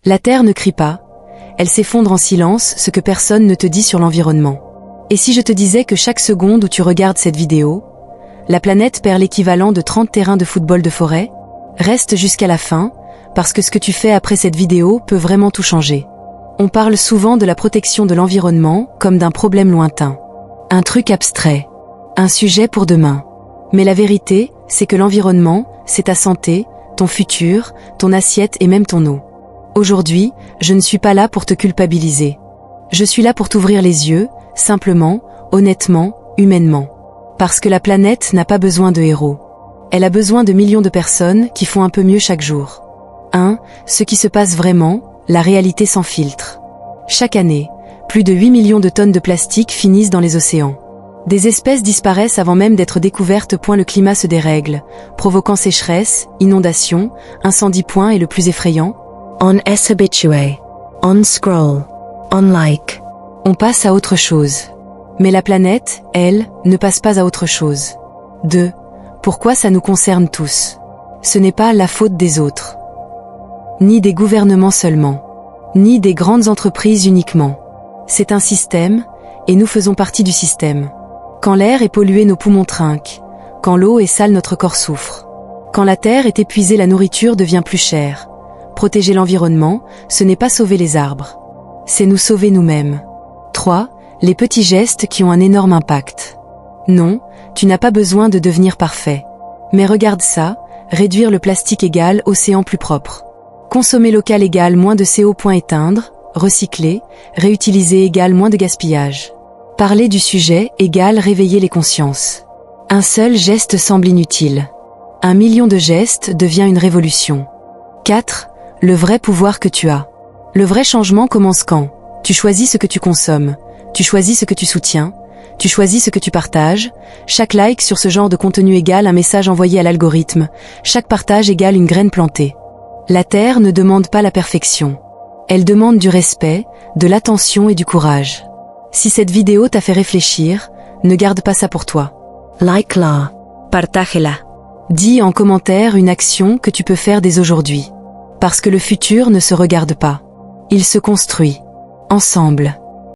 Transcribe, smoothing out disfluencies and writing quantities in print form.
La Terre ne crie pas, elle s'effondre en silence, ce que personne ne te dit sur l'environnement. Et si je te disais que chaque seconde où tu regardes cette vidéo, la planète perd l'équivalent de 30 terrains de football de forêt? Reste jusqu'à la fin, parce que ce que tu fais après cette vidéo peut vraiment tout changer. On parle souvent de la protection de l'environnement comme d'un problème lointain. Un truc abstrait. Un sujet pour demain. Mais la vérité, c'est que l'environnement, c'est ta santé, ton futur, ton assiette et même ton eau. Aujourd'hui, je ne suis pas là pour te culpabiliser. Je suis là pour t'ouvrir les yeux, simplement, honnêtement, humainement. Parce que la planète n'a pas besoin de héros. Elle a besoin de millions de personnes qui font un peu mieux chaque jour. 1. Ce qui se passe vraiment, la réalité sans filtre. Chaque année, plus de 8 millions de tonnes de plastique finissent dans les océans. Des espèces disparaissent avant même d'être découvertes. Le climat se dérègle, provoquant sécheresse, inondations, incendies. Et le plus effrayant, on s'habitue, on scroll, on like. On passe à autre chose. Mais la planète, elle, ne passe pas à autre chose. 2. Pourquoi ça nous concerne tous? Ce n'est pas la faute des autres. Ni des gouvernements seulement. Ni des grandes entreprises uniquement. C'est un système, et nous faisons partie du système. Quand l'air est pollué, nos poumons trinquent. Quand l'eau est sale, notre corps souffre. Quand la terre est épuisée, la nourriture devient plus chère. Protéger l'environnement, ce n'est pas sauver les arbres. C'est nous sauver nous-mêmes. 3. Les petits gestes qui ont un énorme impact. Non, tu n'as pas besoin de devenir parfait. Mais regarde ça, réduire le plastique égale océan plus propre. Consommer local égale moins de CO. Éteindre, recycler, réutiliser égale moins de gaspillage. Parler du sujet égale réveiller les consciences. Un seul geste semble inutile. 1 million de gestes devient une révolution. 4. Le vrai pouvoir que tu as. Le vrai changement commence quand tu choisis ce que tu consommes, tu choisis ce que tu soutiens, tu choisis ce que tu partages. Chaque like sur ce genre de contenu égale un message envoyé à l'algorithme, chaque partage égale une graine plantée. La Terre ne demande pas la perfection. Elle demande du respect, de l'attention et du courage. Si cette vidéo t'a fait réfléchir, ne garde pas ça pour toi. Like-la, partage-la. Dis en commentaire une action que tu peux faire dès aujourd'hui. Parce que le futur ne se regarde pas. Il se construit. Ensemble.